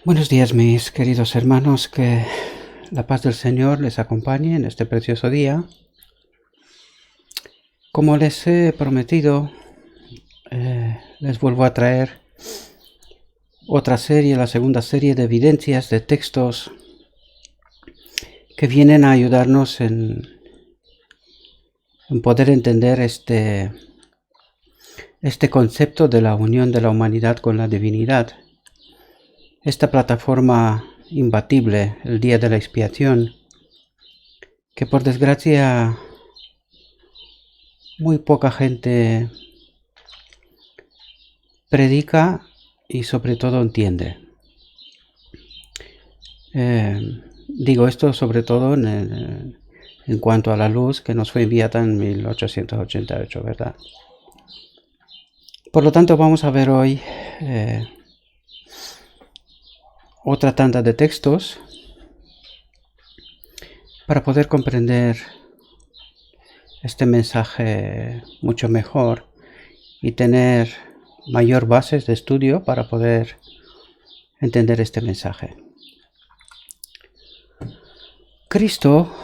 Buenos días, mis queridos hermanos, que la paz del Señor les acompañe en este precioso día. Como les he prometido, les vuelvo a traer otra serie, la segunda serie de evidencias de textos que vienen a ayudarnos en poder entender este concepto de la unión de la humanidad con la divinidad. Esta plataforma imbatible, el día de la expiación, que por desgracia muy poca gente predica y sobre todo entiende. Digo esto sobre todo en cuanto a la luz que nos fue enviada en 1888, ¿verdad? Por lo tanto, vamos a ver hoy otra tanda de textos para poder comprender este mensaje mucho mejor y tener mayor bases de estudio para poder entender este mensaje. Cristo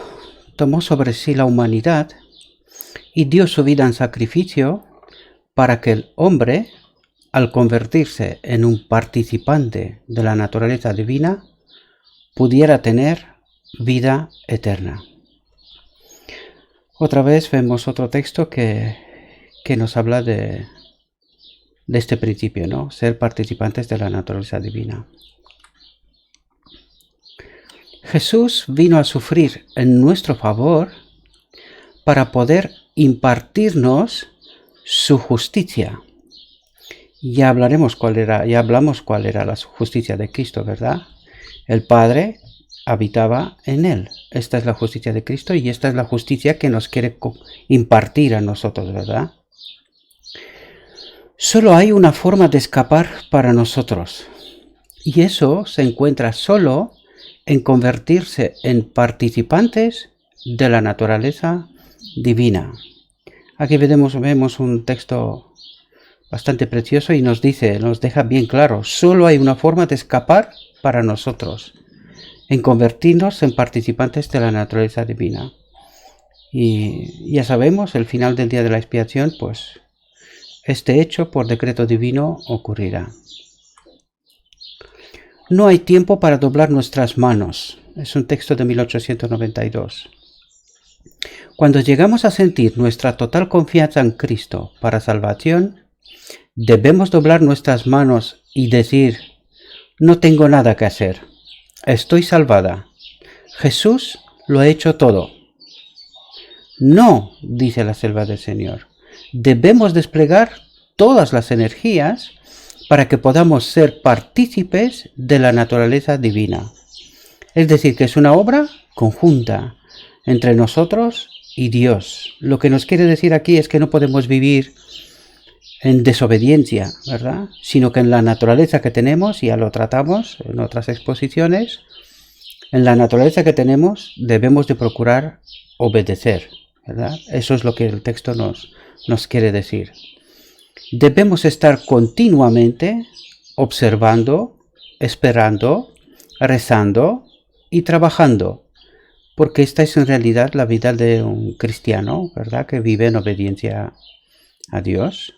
tomó sobre sí la humanidad y dio su vida en sacrificio para que el hombre, al convertirse en un participante de la naturaleza divina, pudiera tener vida eterna. Otra vez vemos otro texto que nos habla de este principio, ¿no? Ser participantes de la naturaleza divina. Jesús vino a sufrir en nuestro favor para poder impartirnos su justicia. Ya hablamos cuál era la justicia de Cristo, ¿verdad? El Padre habitaba en él. Esta es la justicia de Cristo y esta es la justicia que nos quiere impartir a nosotros, ¿verdad? Solo hay una forma de escapar para nosotros y eso se encuentra solo en convertirse en participantes de la naturaleza divina. Aquí vemos un texto bastante precioso y nos deja bien claro, solo hay una forma de escapar para nosotros, en convertirnos en participantes de la naturaleza divina. Y ya sabemos, el final del día de la expiación, pues este hecho por decreto divino ocurrirá. No hay tiempo para doblar nuestras manos. Es un texto de 1892. Cuando llegamos a sentir nuestra total confianza en Cristo para salvación, debemos doblar nuestras manos y decir: no tengo nada que hacer, estoy salvada, Jesús lo ha hecho todo. No, dice la selva del Señor, debemos desplegar todas las energías para que podamos ser partícipes de la naturaleza divina. Es decir, que es una obra conjunta entre nosotros y Dios. Lo que nos quiere decir aquí es que no podemos vivir en desobediencia, ¿verdad? Sino que en la naturaleza que tenemos, ya lo tratamos en otras exposiciones, en la naturaleza que tenemos debemos de procurar obedecer, ¿verdad? Eso es lo que el texto nos quiere decir. Debemos estar continuamente observando, esperando, rezando y trabajando, porque esta es en realidad la vida de un cristiano, ¿verdad? Que vive en obediencia a Dios.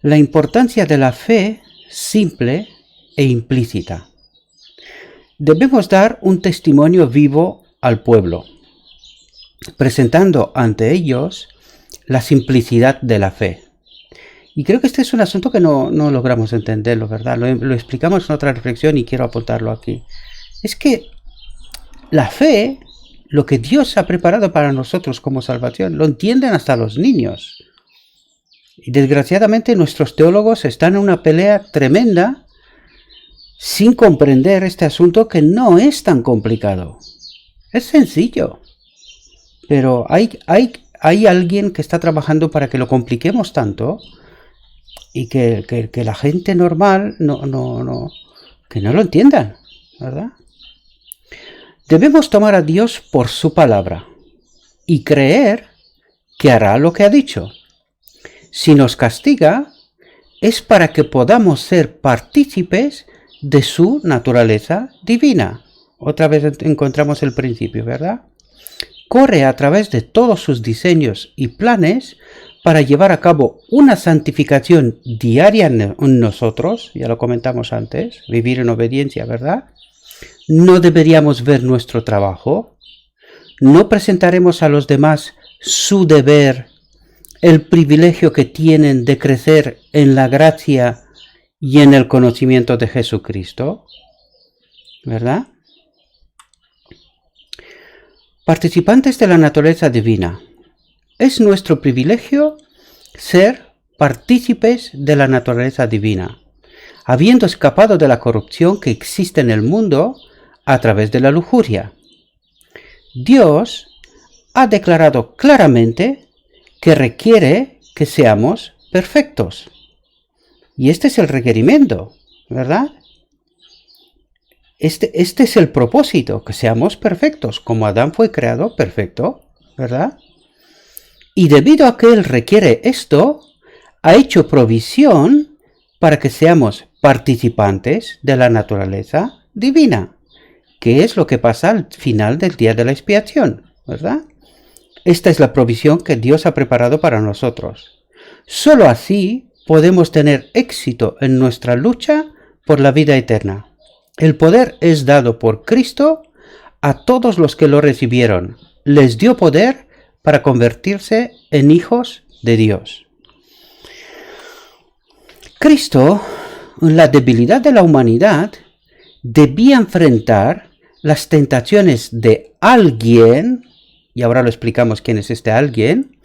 La importancia de la fe simple e implícita. Debemos dar un testimonio vivo al pueblo, presentando ante ellos la simplicidad de la fe. Y creo que este es un asunto que no logramos entenderlo, ¿verdad? Lo explicamos en otra reflexión y quiero apuntarlo aquí. Es que la fe, lo que Dios ha preparado para nosotros como salvación, lo entienden hasta los niños. Y desgraciadamente nuestros teólogos están en una pelea tremenda sin comprender este asunto que no es tan complicado. Es sencillo. Pero hay alguien que está trabajando para que lo compliquemos tanto y que la gente normal que no lo entiendan, ¿verdad? Debemos tomar a Dios por su palabra y creer que hará lo que ha dicho. Si nos castiga, es para que podamos ser partícipes de su naturaleza divina. Otra vez encontramos el principio, ¿verdad? Corre a través de todos sus diseños y planes para llevar a cabo una santificación diaria en nosotros, ya lo comentamos antes, vivir en obediencia, ¿verdad? No deberíamos ver nuestro trabajo, no presentaremos a los demás su deber, el privilegio que tienen de crecer en la gracia y en el conocimiento de Jesucristo, ¿verdad? Participantes de la naturaleza divina. Es nuestro privilegio ser partícipes de la naturaleza divina, habiendo escapado de la corrupción que existe en el mundo a través de la lujuria. Dios ha declarado claramente que requiere que seamos perfectos. Y este es el requerimiento, ¿verdad? Este es el propósito, que seamos perfectos, como Adán fue creado perfecto, ¿verdad? Y debido a que Él requiere esto, ha hecho provisión para que seamos participantes de la naturaleza divina, que es lo que pasa al final del día de la expiación, ¿verdad? Esta es la provisión que Dios ha preparado para nosotros. Solo así podemos tener éxito en nuestra lucha por la vida eterna. El poder es dado por Cristo a todos los que lo recibieron. Les dio poder para convertirse en hijos de Dios. Cristo, en la debilidad de la humanidad, debía enfrentar las tentaciones de alguien, y ahora lo explicamos quién es este alguien,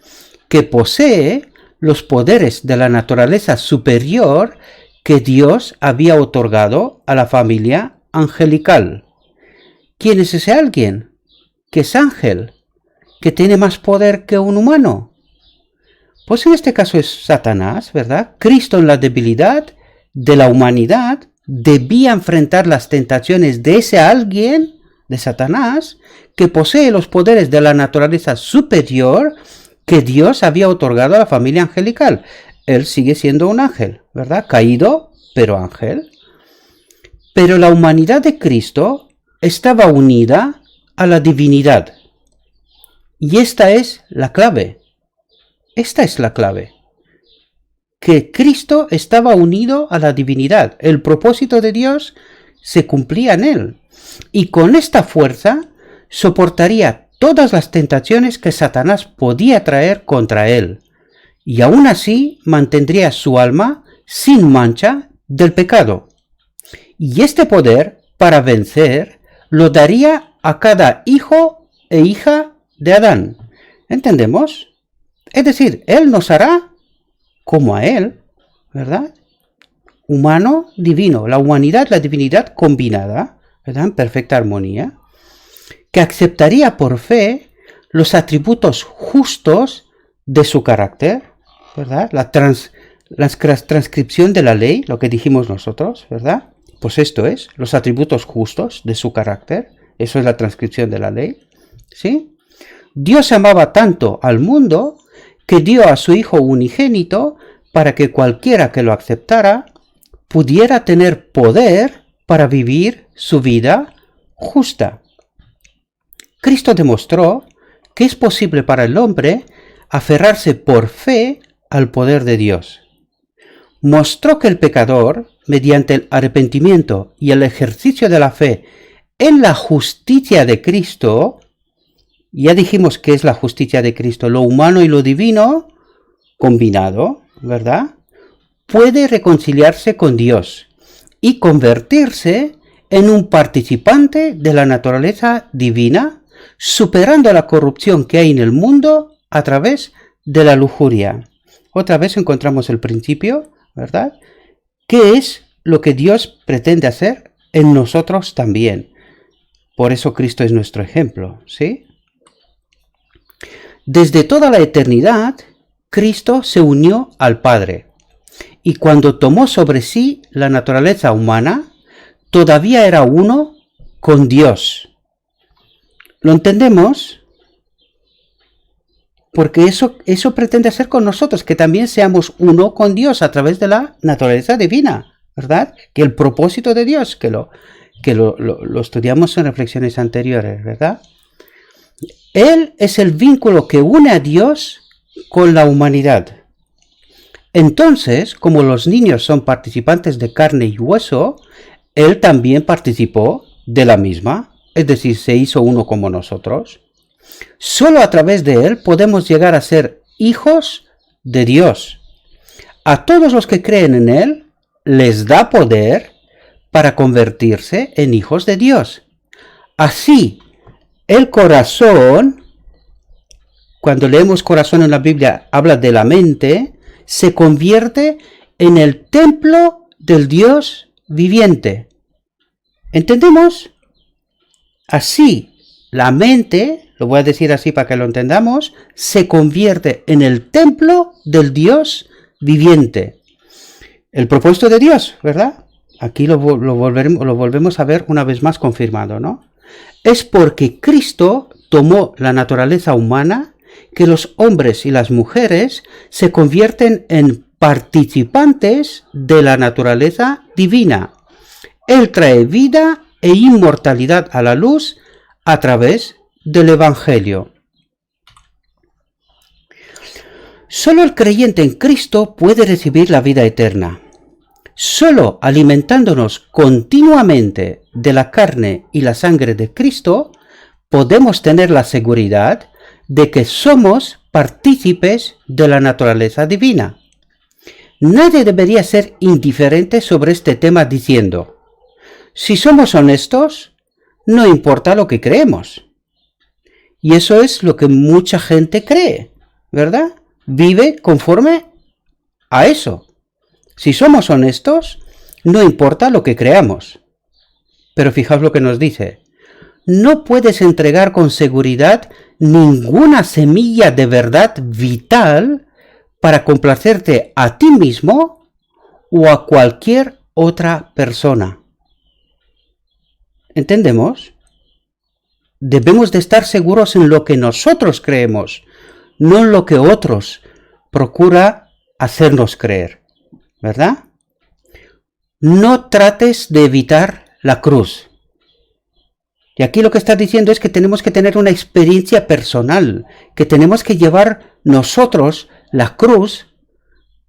que posee los poderes de la naturaleza superior que Dios había otorgado a la familia angelical. ¿Quién es ese alguien? Que es ángel, que tiene más poder que un humano. Pues en este caso es Satanás, ¿verdad? Cristo, en la debilidad de la humanidad, debía enfrentar las tentaciones de ese alguien, de Satanás, que posee los poderes de la naturaleza superior que Dios había otorgado a la familia angelical. Él sigue siendo un ángel, ¿verdad? Caído, pero ángel. Pero la humanidad de Cristo estaba unida a la divinidad. Y esta es la clave. Esta es la clave. Que Cristo estaba unido a la divinidad. El propósito de Dios se cumplía en él. Y con esta fuerza soportaría todas las tentaciones que Satanás podía traer contra él. Y aún así mantendría su alma sin mancha del pecado. Y este poder, para vencer, lo daría a cada hijo e hija de Adán. ¿Entendemos? Es decir, Él nos hará como a Él, ¿verdad? Humano, divino, la humanidad, la divinidad combinada, ¿verdad? En perfecta armonía, que aceptaría por fe los atributos justos de su carácter, ¿verdad? La transcripción de la ley, lo que dijimos nosotros, ¿verdad? Pues esto es, los atributos justos de su carácter, eso es la transcripción de la ley, ¿sí? Dios amaba tanto al mundo que dio a su Hijo unigénito para que cualquiera que lo aceptara pudiera tener poder para vivir su vida justa. Cristo demostró que es posible para el hombre aferrarse por fe al poder de Dios. Mostró que el pecador, mediante el arrepentimiento y el ejercicio de la fe en la justicia de Cristo, ya dijimos que es la justicia de Cristo, lo humano y lo divino combinado, ¿verdad? Puede reconciliarse con Dios y convertirse en un participante de la naturaleza divina, superando la corrupción que hay en el mundo a través de la lujuria. Otra vez encontramos el principio, ¿verdad? ¿Qué es lo que Dios pretende hacer en nosotros también? Por eso Cristo es nuestro ejemplo, ¿sí? Desde toda la eternidad, Cristo se unió al Padre, y cuando tomó sobre sí la naturaleza humana, todavía era uno con Dios. ¿Lo entendemos? Porque eso pretende hacer con nosotros, que también seamos uno con Dios a través de la naturaleza divina, ¿verdad? Que el propósito de Dios, que lo estudiamos en reflexiones anteriores, ¿verdad? Él es el vínculo que une a Dios con la humanidad. Entonces, como los niños son participantes de carne y hueso, Él también participó de la misma, es decir, se hizo uno como nosotros. Solo a través de Él podemos llegar a ser hijos de Dios. A todos los que creen en Él, les da poder para convertirse en hijos de Dios. Así, el corazón, cuando leemos corazón en la Biblia, habla de la mente, se convierte en el templo del Dios viviente. ¿Entendemos? Así, la mente, lo voy a decir así para que lo entendamos, se convierte en el templo del Dios viviente. El propósito de Dios, ¿verdad? Aquí lo volvemos a ver una vez más confirmado, ¿no? Es porque Cristo tomó la naturaleza humana que los hombres y las mujeres se convierten en participantes de la naturaleza divina. Él trae vida e inmortalidad a la luz a través del Evangelio. Solo el creyente en Cristo puede recibir la vida eterna. Solo alimentándonos continuamente de la carne y la sangre de Cristo, podemos tener la seguridad de que somos partícipes de la naturaleza divina. Nadie debería ser indiferente sobre este tema diciendo, si somos honestos, no importa lo que creemos. Y eso es lo que mucha gente cree, ¿verdad? Vive conforme a eso. Si somos honestos, no importa lo que creamos. Pero fijaos lo que nos dice. No puedes entregar con seguridad ninguna semilla de verdad vital para complacerte a ti mismo o a cualquier otra persona. ¿Entendemos? Debemos de estar seguros en lo que nosotros creemos, no en lo que otros procura hacernos creer. ¿Verdad? No trates de evitar la cruz. Y aquí lo que está diciendo es que tenemos que tener una experiencia personal, que tenemos que llevar nosotros la cruz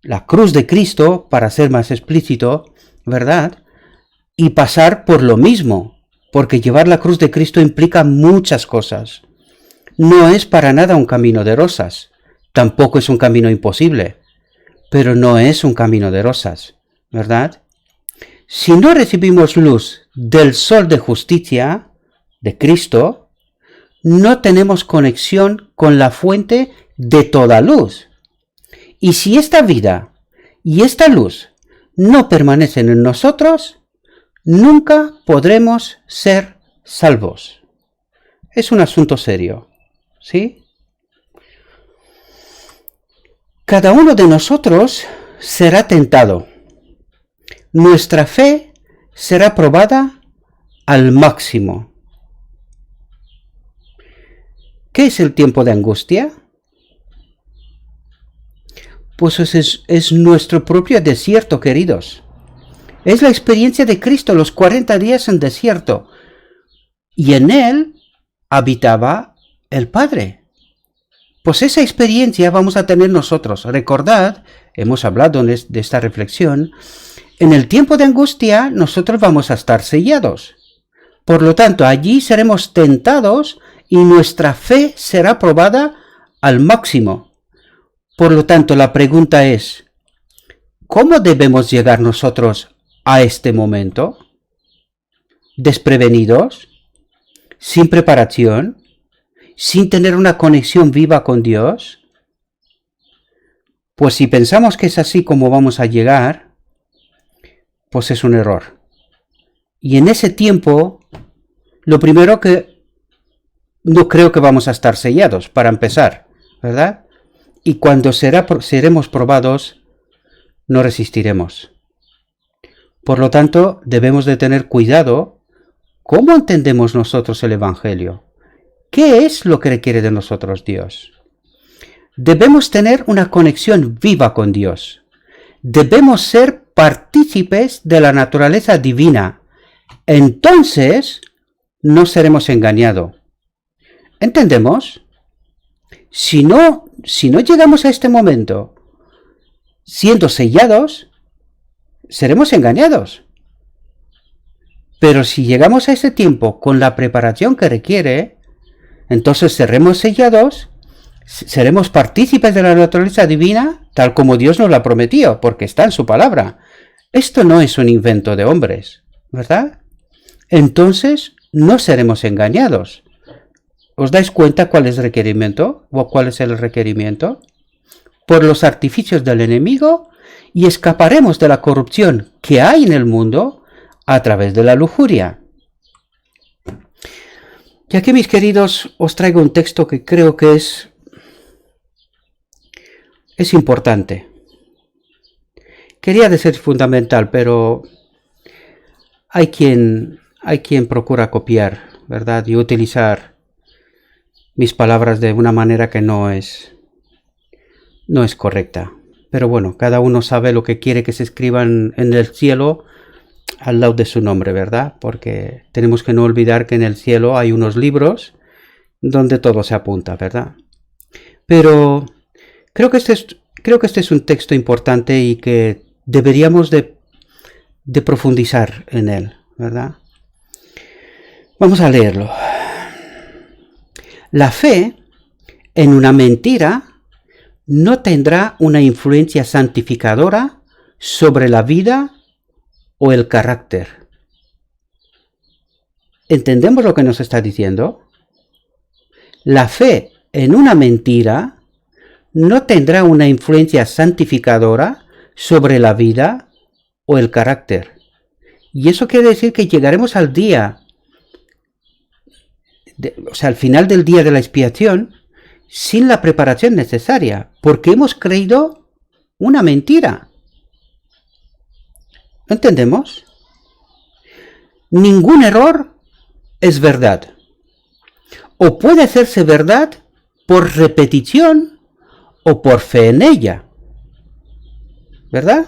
de Cristo, para ser más explícito, ¿verdad? Y pasar por lo mismo, porque llevar la cruz de Cristo implica muchas cosas. No es para nada un camino de rosas, tampoco es un camino imposible. Pero no es un camino de rosas, ¿verdad? Si no recibimos luz del sol de justicia, de Cristo, no tenemos conexión con la fuente de toda luz. Y si esta vida y esta luz no permanecen en nosotros, nunca podremos ser salvos. Es un asunto serio, ¿sí? Cada uno de nosotros será tentado. Nuestra fe será probada al máximo. ¿Qué es el tiempo de angustia? Pues es nuestro propio desierto, queridos. Es la experiencia de Cristo, los 40 días en desierto. Y en él habitaba el Padre. Pues esa experiencia vamos a tener nosotros. Recordad, hemos hablado de esta reflexión, en el tiempo de angustia nosotros vamos a estar sellados. Por lo tanto, allí seremos tentados y nuestra fe será probada al máximo. Por lo tanto, la pregunta es, ¿cómo debemos llegar nosotros a este momento? ¿Desprevenidos? ¿Sin preparación? ¿Sin tener una conexión viva con Dios? Pues si pensamos que es así como vamos a llegar, pues es un error. Y en ese tiempo, lo primero que no creo que vamos a estar sellados, para empezar, ¿verdad? Y cuando seremos probados, no resistiremos. Por lo tanto, debemos de tener cuidado. ¿Cómo entendemos nosotros el Evangelio? ¿Qué es lo que requiere de nosotros Dios? Debemos tener una conexión viva con Dios. Debemos ser partícipes de la naturaleza divina. Entonces, no seremos engañados. ¿Entendemos? Si no llegamos a este momento siendo sellados, seremos engañados. Pero si llegamos a ese tiempo con la preparación que requiere, entonces seremos sellados, seremos partícipes de la naturaleza divina, tal como Dios nos la prometió, porque está en su palabra. Esto no es un invento de hombres, ¿verdad? Entonces no seremos engañados. ¿Os dais cuenta cuál es el requerimiento? ¿O cuál es el requerimiento? Por los artificios del enemigo, y escaparemos de la corrupción que hay en el mundo a través de la lujuria. Y aquí, mis queridos, os traigo un texto que creo que es importante. Quería decir fundamental, pero hay quien procura copiar, ¿verdad? Y utilizar mis palabras de una manera que no es correcta. Pero bueno, cada uno sabe lo que quiere que se escriban en el cielo al lado de su nombre, ¿verdad? Porque tenemos que no olvidar que en el cielo hay unos libros donde todo se apunta, ¿verdad? Pero creo que este es un texto importante y que deberíamos de profundizar en él, ¿verdad? Vamos a leerlo. La fe en una mentira no tendrá una influencia santificadora sobre la vida o el carácter. ¿Entendemos lo que nos está diciendo? La fe en una mentira no tendrá una influencia santificadora sobre la vida o el carácter. Y eso quiere decir que llegaremos al día, al final del día de la expiación, sin la preparación necesaria, porque hemos creído una mentira. ¿Entendemos? Ningún error es verdad. O puede hacerse verdad por repetición o por fe en ella. ¿Verdad?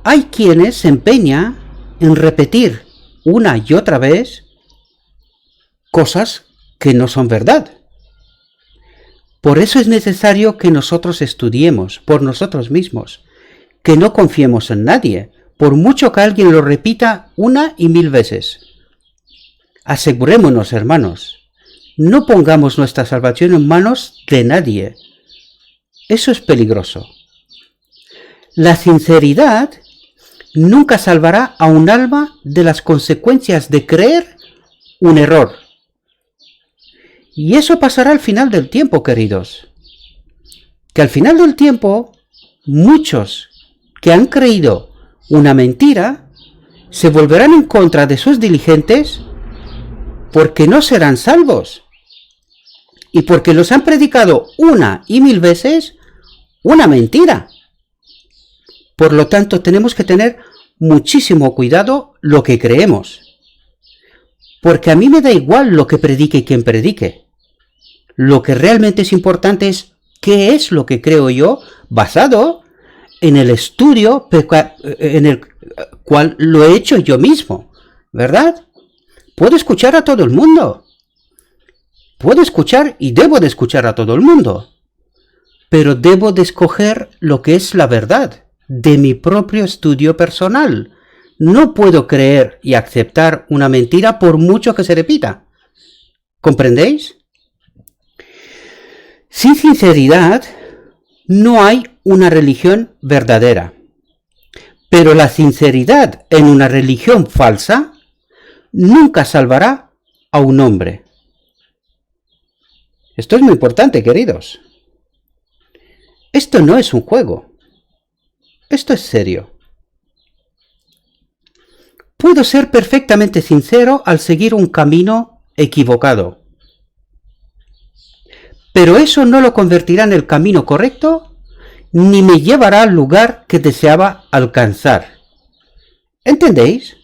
Hay quienes se empeñan en repetir una y otra vez cosas que no son verdad. Por eso es necesario que nosotros estudiemos por nosotros mismos, que no confiemos en nadie, por mucho que alguien lo repita una y mil veces. Asegurémonos, hermanos, no pongamos nuestra salvación en manos de nadie. Eso es peligroso. La sinceridad nunca salvará a un alma de las consecuencias de creer un error. Y eso pasará al final del tiempo, queridos. Que al final del tiempo, muchos que han creído una mentira se volverán en contra de sus diligentes porque no serán salvos. Y porque los han predicado una y mil veces una mentira. Por lo tanto, tenemos que tener muchísimo cuidado lo que creemos. Porque a mí me da igual lo que predique quien predique. Lo que realmente es importante es qué es lo que creo yo, basado en el estudio en el cual lo he hecho yo mismo, ¿verdad? Puedo escuchar a todo el mundo. Puedo escuchar y debo de escuchar a todo el mundo. Pero debo de escoger lo que es la verdad de mi propio estudio personal. No puedo creer y aceptar una mentira por mucho que se repita. ¿Comprendéis? Sin sinceridad, no hay una religión verdadera. Pero la sinceridad en una religión falsa nunca salvará a un hombre. Esto es muy importante, queridos. Esto no es un juego. Esto es serio. Puedo ser perfectamente sincero al seguir un camino equivocado. Pero eso no lo convertirá en el camino correcto, ni me llevará al lugar que deseaba alcanzar. ¿Entendéis?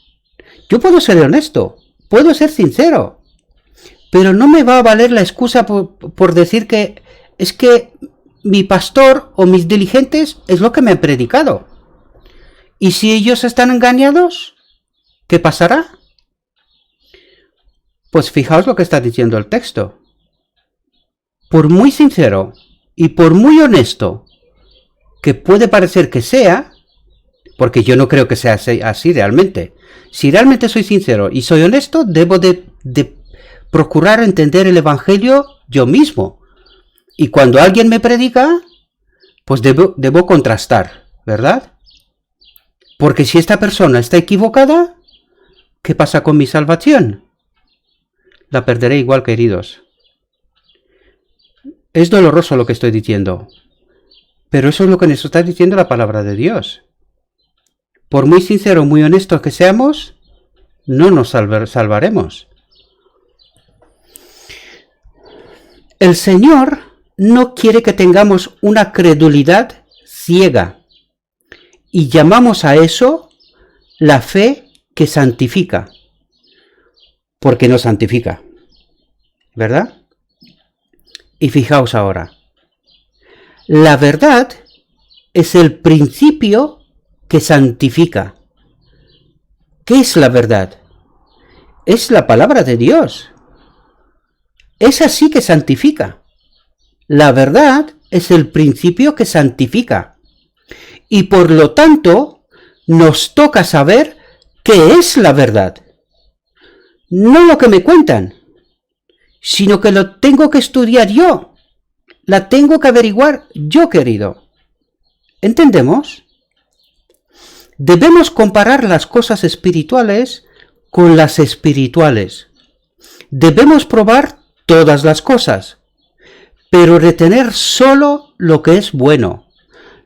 Yo puedo ser honesto, puedo ser sincero, pero no me va a valer la excusa por decir que es que mi pastor o mis dirigentes es lo que me han predicado. ¿Y si ellos están engañados? ¿Qué pasará? Pues fijaos lo que está diciendo el texto. Por muy sincero y por muy honesto que puede parecer que sea, porque yo no creo que sea así realmente. Si realmente soy sincero y soy honesto, debo de procurar entender el Evangelio yo mismo. Y cuando alguien me predica, pues debo contrastar, ¿verdad? Porque si esta persona está equivocada, ¿qué pasa con mi salvación? La perderé igual, queridos. Es doloroso lo que estoy diciendo, pero eso es lo que nos está diciendo la palabra de Dios. Por muy sinceros, muy honestos que seamos, no nos salvaremos. El Señor no quiere que tengamos una credulidad ciega, y llamamos a eso la fe que santifica, porque nos santifica, ¿verdad? Y fijaos ahora, la verdad es el principio que santifica. ¿Qué es la verdad? Es la palabra de Dios. Es así que santifica. La verdad es el principio que santifica. Y por lo tanto, nos toca saber qué es la verdad. No lo que me cuentan, sino que lo tengo que estudiar yo. La tengo que averiguar yo, querido. ¿Entendemos? Debemos comparar las cosas espirituales con las espirituales. Debemos probar todas las cosas, pero retener solo lo que es bueno,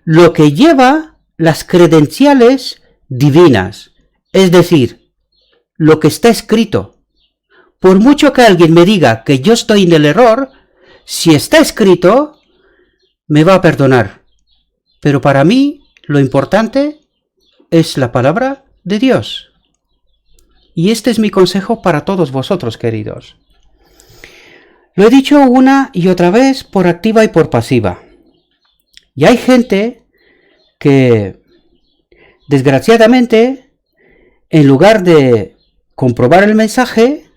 lo que lleva las credenciales divinas, es decir, lo que está escrito. Por mucho que alguien me diga que yo estoy en el error, si está escrito, me va a perdonar. Pero para mí, lo importante es la palabra de Dios. Y este es mi consejo para todos vosotros, queridos. Lo he dicho una y otra vez por activa y por pasiva. Y hay gente que, desgraciadamente, en lugar de comprobar el mensaje,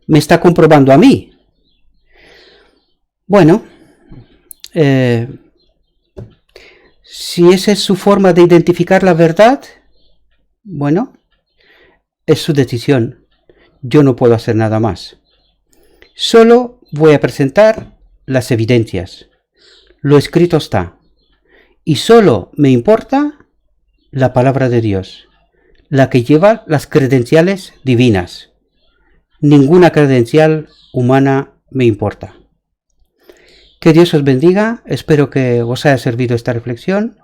me está comprobando a mí. Bueno, si esa es su forma de identificar la verdad, bueno, es su decisión. Yo no puedo hacer nada más. Solo voy a presentar las evidencias. Lo escrito está. Y solo me importa la palabra de Dios, la que lleva las credenciales divinas. Ninguna credencial humana me importa. Que Dios os bendiga, espero que os haya servido esta reflexión,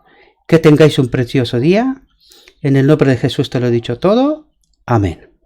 que tengáis un precioso día. En el nombre de Jesús te lo he dicho todo. Amén.